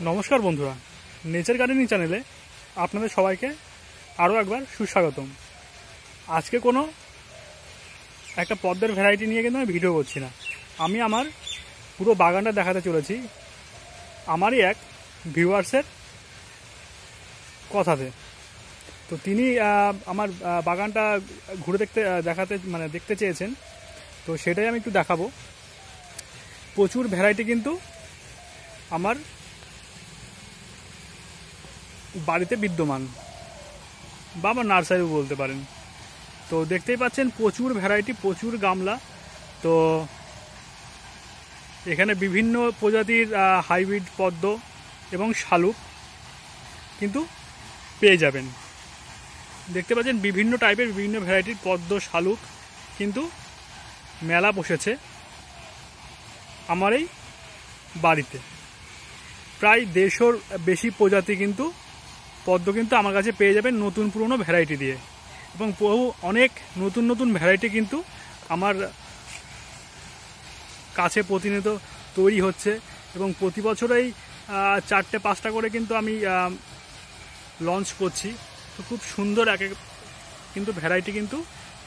নমস্কার বন্ধুরা, nature gardening চ্যানেলে আপনাদের সবাইকে আরও একবার সুস্বাগতম। আজকে কোনো একটা পদ্মের ভ্যারাইটি নিয়ে কিন্তু আমি ভিডিও করছি না, আমি আমার পুরো বাগানটা দেখাতে চলেছি আমারই এক ভিউয়ার্সের কথাতে। তো তিনি আমার বাগানটা ঘুরে দেখতে চেয়েছেন, তো সেটাই আমি একটু দেখাবো। প্রচুর ভ্যারাইটি কিন্তু আমার বাড়িতে বিদ্যমান, বা আমার নার্সারিও বলতে পারেন। তো দেখতেই পাচ্ছেন প্রচুর ভ্যারাইটি, প্রচুর গামলা। তো এখানে বিভিন্ন প্রজাতির হাইব্রিড পদ্ম এবং শালুক কিন্তু পেয়ে যাবেন। দেখতে পাচ্ছেন বিভিন্ন টাইপের বিভিন্ন ভ্যারাইটির পদ্ম শালুক কিন্তু মেলা বসেছে আমার এই বাড়িতে। প্রায় 150-র বেশি প্রজাতি কিন্তু পদ্ম কিন্তু আমার কাছে পেয়ে যাবেন নতুন পুরনো ভ্যারাইটি দিয়ে, এবং অনেক নতুন নতুন ভ্যারাইটি কিন্তু আমার কাছে প্রতিনিয়ত তৈরি হচ্ছে, এবং প্রতি বছরেই 4-5টা করে কিন্তু আমি লঞ্চ করছি। তো খুব সুন্দর এক কিন্তু ভ্যারাইটি কিন্তু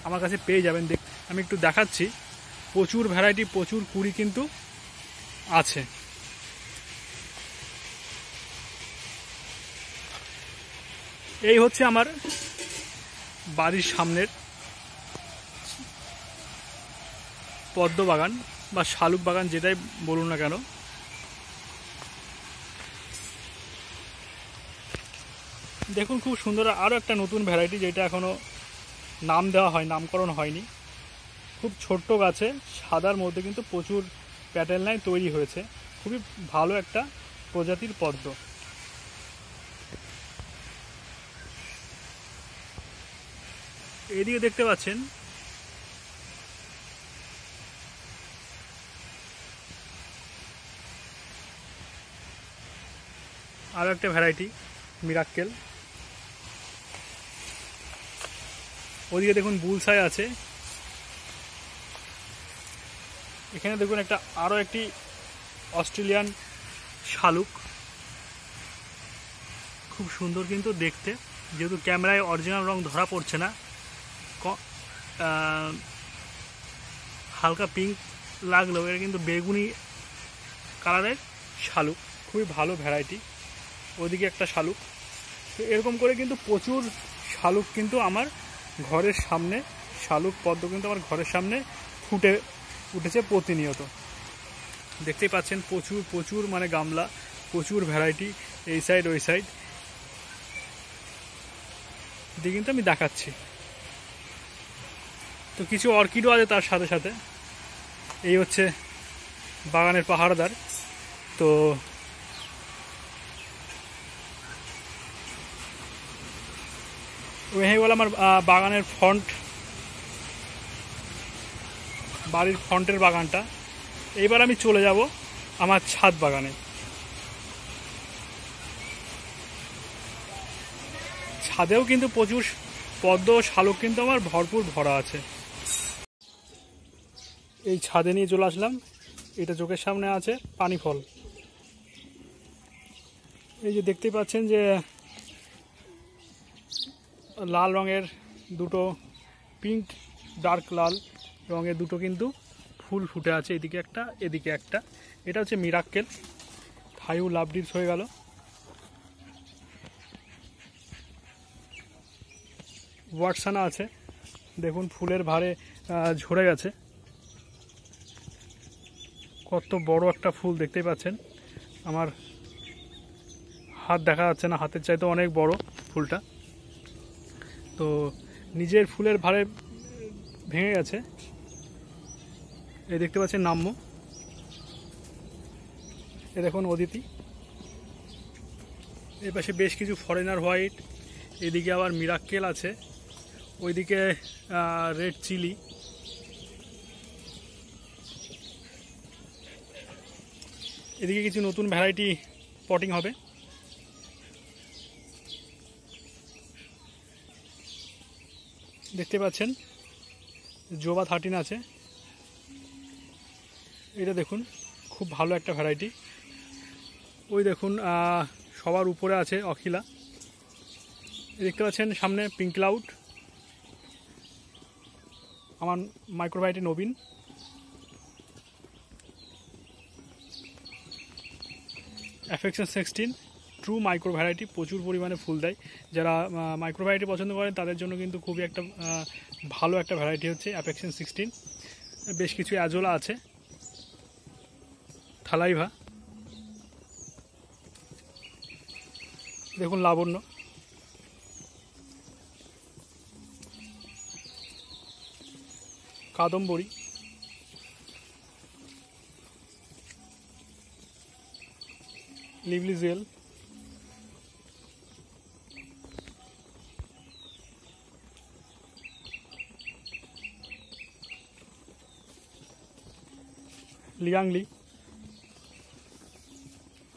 আমার কাছে পেয়ে যাবেন। আমি একটু দেখাচ্ছি, প্রচুর ভ্যারাইটি, প্রচুর কুড়ি কিন্তু আছে। এই হচ্ছে আমার বাড়ির সামনের পদ্ম বাগান বা শালুক বাগান, যেটাই বলুন না কেন। দেখুন খুব সুন্দর আরও একটা নতুন ভ্যারাইটি, যেটা এখনও নাম দেওয়া হয়, নামকরণ হয়নি। খুব ছোট্ট গাছে সাদার মধ্যে কিন্তু প্রচুর প্যাটার্ন লাইন তৈরি হয়েছে। খুবই ভালো একটা প্রজাতির পদ্ম। এদিকে দেখতে পাচ্ছেন আরও একটা ভ্যারাইটি মিরাক্কেল। ওদিকে দেখুন বুলসাই আছে। এখানে দেখুন আরও একটি অস্ট্রেলিয়ান শালুক, খুব সুন্দর কিন্তু দেখতে। যেহেতু ক্যামেরায় অরিজিনাল রং ধরা পড়ছে না, হালকা পিঙ্ক লাগলেও এটা কিন্তু বেগুনি কালারের শালুক, খুবই ভালো ভ্যারাইটি। ওইদিকে একটা শালুক। তো এরকম করে কিন্তু প্রচুর শালুক কিন্তু আমার ঘরের সামনে, শালুক পদ্ম কিন্তু আমার ঘরের সামনে ফুটে উঠেছে প্রতিনিয়ত। দেখতেই পাচ্ছেন প্রচুর প্রচুর মানে গামলা, প্রচুর ভ্যারাইটি এই সাইড ওই সাইড দিয়ে কিন্তু আমি দেখাচ্ছি। তো কিছু অর্কিডও আছে তার সাথে সাথে। এই হচ্ছে বাগানের পাহাড়দার। তো হয়ে গেল আমার বাগানের বাড়ির ফ্রন্টের বাগানটা। এইবার আমি চলে যাব আমার ছাদ বাগানে। ছাদেও কিন্তু প্রচুর পদ্ম শালুক কিন্তু আমার ভরপুর ভরা আছে। এই ছাদে নিয়ে চলে আসলাম। এটা চোখের সামনে আছে পানি ফল। এই যে দেখতেই পাচ্ছেন যে লাল রঙের দুটো, পিঙ্ক ডার্ক লাল রঙের দুটো কিন্তু ফুল ফুটে আছে, এদিকে একটা এদিকে একটা। এটা হচ্ছে মিরাক্কেল। হাইউ লাভডিস হয়ে গেল। ওয়াটসানা আছে, দেখুন ফুলের ভারে ঝরে গেছে। কত বড় একটা ফুল দেখতেই পাচ্ছেন। আমার হাত দেখা যাচ্ছে না, হাতের চাইতে অনেক বড় ফুলটা। তো নিজের ফুলের ভারে ভেঙে গেছে। এই দেখতে পাচ্ছেন নাম্য, এ দেখুন অদিতি। এর পাশে বেশ কিছু ফরেনার হোয়াইট, এদিকে আবার মিরাক্কেল আছে, ওইদিকে রেড চিলি। এদিকে কিছু নতুন ভ্যারাইটি পটিং হবে। দেখতে পাচ্ছেন জোবা 13 আছে। এটা দেখুন খুব ভালো একটা ভ্যারাইটি। ওই দেখুন সবার উপরে আছে অখিলা, দেখতে পাচ্ছেন সামনে পিঙ্ক ক্লাউড, আমার মাইক্রোভ্যারাইটি নবীন। অ্যাফেকশন 16 ট্রু মাইক্রো ভ্যারাইটি, প্রচুর পরিমাণে ফুল দেয়। যারা মাইক্রো ভ্যারাইটি পছন্দ করেন তাদের জন্য কিন্তু খুবই একটা ভালো একটা ভ্যারাইটি হচ্ছে অ্যাফেকশন 16। বেশ কিছু অ্যাজোলা আছে, থালাইভা, দেখুন লাবণ্য, কাদম্বরী, লিভলি জুয়েল, লিয়াংলি,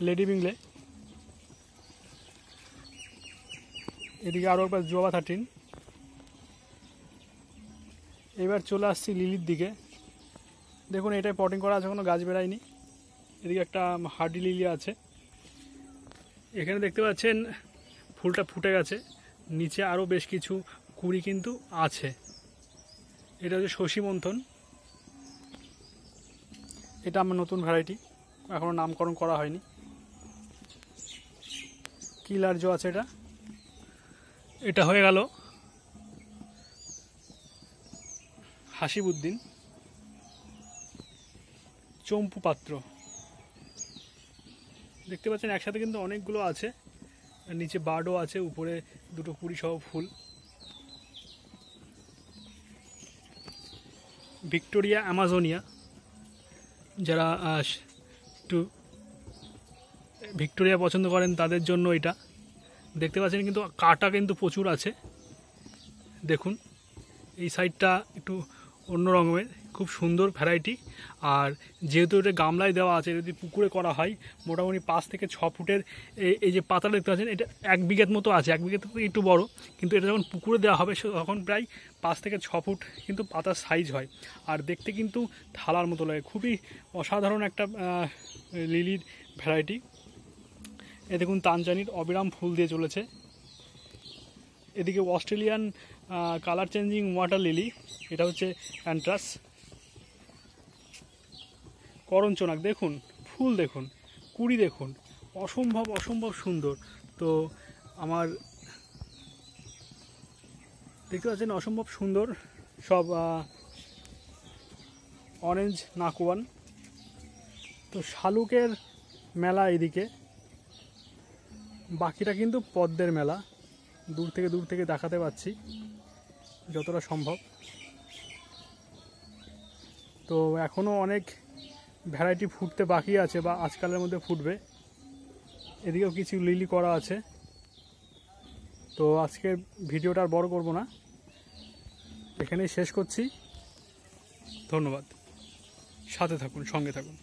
লেডি বিংলে, এদিকে আরও একবার জোয়া 13। এবার চলে আসছি লিলির দিকে, দেখুন এটাই পটিং করা আছে, কোনো গাছ বেড়ায়নি। এদিকে একটা হার্ডি লিলি আছে, এখানে দেখতে পাচ্ছেন ফুলটা ফুটে গেছে, নিচে আরও বেশ কিছু কুড়ি কিন্তু আছে। এটা হচ্ছে শশী মন্থন, এটা আমার নতুন ভ্যারাইটি, এখনও নামকরণ করা হয়নি। কিলার জো আছে, এটা হয়ে গেল হাসিবুদ্দিন। চম্পু পাত্র, দেখতে পাচ্ছেন একসাথে কিন্তু অনেকগুলো আছে, নিচে বার্ডও আছে, উপরে দুটো কুড়ি সহ ফুল। ভিক্টোরিয়া অ্যামাজোনিয়া, যারা একটু ভিক্টোরিয়া পছন্দ করেন তাদের জন্য এটা। দেখতে পাচ্ছেন কিন্তু কাটা কিন্তু প্রচুর আছে, দেখুন এই সাইডটা একটু অন্য রকমের, খুব সুন্দর ভ্যারাইটি। আর যেহেতু এটা গামলায় দেওয়া আছে, যদি পুকুরে করা হয় মোটামুটি 5 থেকে 6 ফুটের এই যে পাতা দেখতে পাচ্ছেন, এটা 1 বিঘার মতো আছে, 1 বিঘা থেকে একটু বড়, কিন্তু এটা যখন পুকুরে দেওয়া হবে তখন প্রায় 5 থেকে 6 ফুট কিন্তু পাতার সাইজ হয়। আর দেখতে কিন্তু থালার মতো লাগে, খুবই অসাধারণ একটা লিলির ভ্যারাইটি। এ দেখুন তানজানির অবিরাম ফুল দিয়ে চলেছে। এদিকে Australian colour changing water lily, এটা হচ্ছে অ্যান্ট্রাস। করঞ্চনাক, দেখুন ফুল, দেখুন কুড়ি, দেখুন অসম্ভব অসম্ভব সুন্দর। তো আমার দেখতে পাচ্ছেন অসম্ভব সুন্দর সব অরেঞ্জ নাকওয়ান। তো শালুকের মেলা এদিকে, বাকিটা কিন্তু পদ্মের মেলা। দূর থেকে দেখাতে পাচ্ছি যতটা সম্ভব। তো এখনও অনেক ভ্যারাইটি ফুটতে বাকি আছে, বা আজকালের মধ্যে ফুটবে। এদিকেও কিছু লিলি করা আছে। তো আজকে ভিডিওটা আর বড় করব না, এখানেই শেষ করছি। ধন্যবাদ, সাথে থাকুন, সঙ্গে থাকুন।